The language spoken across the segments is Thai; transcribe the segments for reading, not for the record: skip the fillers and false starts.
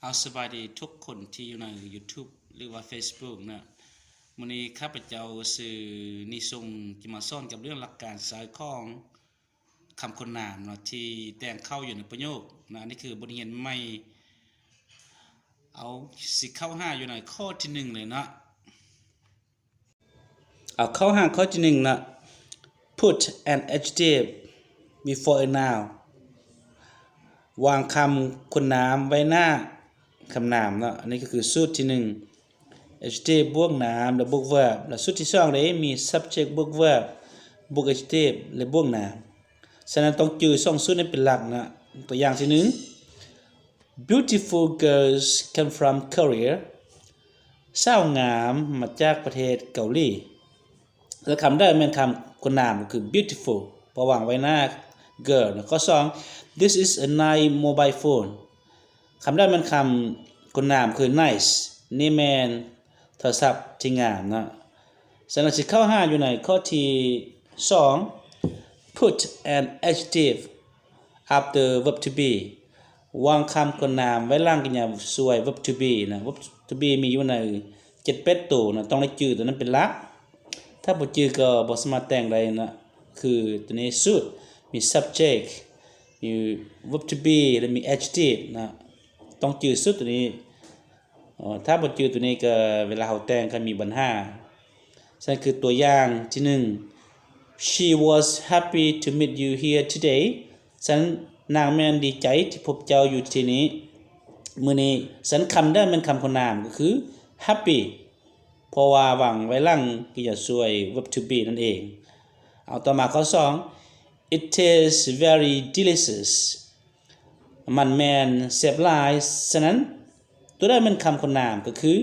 เอาสบายดีทุกคนที่อยู่ใน YouTube หรือว่า Facebook นะมื้อนี้ข้าพเจ้าสื่อนิทรงจะมาสอนกับเรื่องหลักการสายของคำคนนามนะที่แต่งเข้าอยู่ในประโยคนะนี่คือบทเรียนใหม่เอาสิเข้าห้าอยู่ในข้อที่1เลยนะเอาเข้าห้าข้อที่1นะ put an adjective before a noun วางคำคนนามไว้หน้าคำนามเนาะอันนี้ก็คือสูตรที่1 adjective บวกนามและบวก verb และสูตรที่2เลยมี subject บวก verb บวก adjective และบวกนามฉะนั้นต้องจื้อ2สูตรนี้เป็นหลักนะตัวอย่างที่1 beautiful girls come from Korea สาวงามมาจากประเทศเกาหลีแล้วคำได้เป็นคำคนนามก็คือ beautiful พอวางไว้หน้า girl นะข้อ2 this is a nice mobile phone คำได้เป็นคำคนนามคือ nice นี่แมนโทรศัพท์ที่งามนะฉะนั้นสิเข้า5อยู่ในข้อที่2 put an adjective after verb to be วางคำคนนามไว้หลังกริยาส่วน verb to be นะ verb to be มีอยู่ใน7-8ตัวนะต้องได้จื่อตัวนั้นเป็นหลักถ้าบ่จื่อก็บ่สามารถแต่งได้นะคือตัวนี้สุดมี subject มี verb to be และมี adjective นะต้องจื่อสุดตัวนี้ถ้าบ่จื่อตัวนี้ก็เวลาเฮาแต่งก็มีปัญหาฉะนั้นคือตัวอย่างที่1 She was happy to meet you here today ฉันนางแม่นดีใจที่พบเจ้าอยู่ที่นี้มื้อนี้ฉันคำได้เป็นคำคนนามก็คือ happy เพราะว่าหวังไว้หลังกิริยาช่วย verb to be นั่นเองเอาต่อมาข้อ2 It is very delicious มันแม่นแซ่บหลายฉะนั้นตัวได้เป็นคำคนนามก็คือ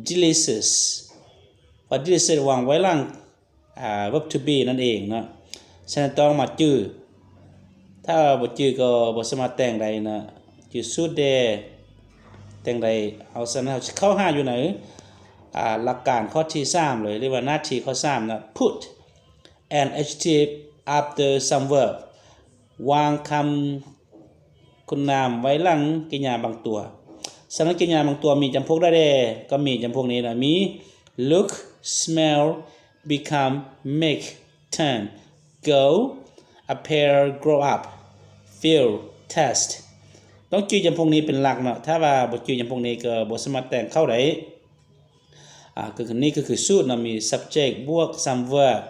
delicious ว่า delicious วางไว้หลังverb to be นั่นเองเนาะฉะนั้นต้องมาจื่อถ้าบ่จื่อก็บ่สามารถแต่งได้นะจื่อสุดเดแต่งได้เอาฉะนั้นเข้า5อยู่ไหนหลักการข้อที่3เลยเรียกว่าหน้าที่ข้อ3นะ put an adjective after some verb วางคำคุณนามไว้หลังกริยาบางตัวฉะนั้นกริยาบางตัวมีจำพวกได้ก็มีจำพวกนี้นะมี look smell become make turn go appear grow up feel taste ต้องจื่อจำพวกนี้เป็นหลักเนาะถ้าว่าบ่จื่อจำพวกนี้ก็บ่สามารถแต่งเข้าได้ก็คือนี่ก็คือสูตรนะมี subject บวก some verb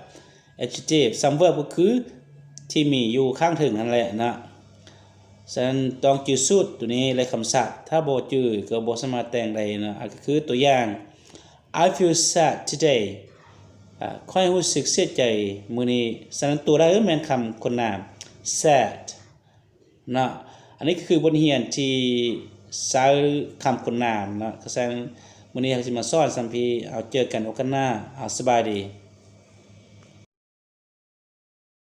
adjective some verb ก็คือที่มีอยู่ข้างถึงนั่นแหละนะฉะนั้นต้องจื่อสูตรตัวนี้และคำศัพท์ถ้าบ่จื่อก็บ่สามารถแต่งได้นะก็คือตัวอย่าง I feel sad today ค่อยรู้สึกเสียใจมื้อนี้ฉะนั้นตัวได้แม่นคำคนนาม sad นะอันนี้คือบทเรียนที่ใช้คำคนนามนะฉะนั้นมื้อนี้เราสิมาสอนสัมพีเอาเจอกันโอกาสหน้าสบายดี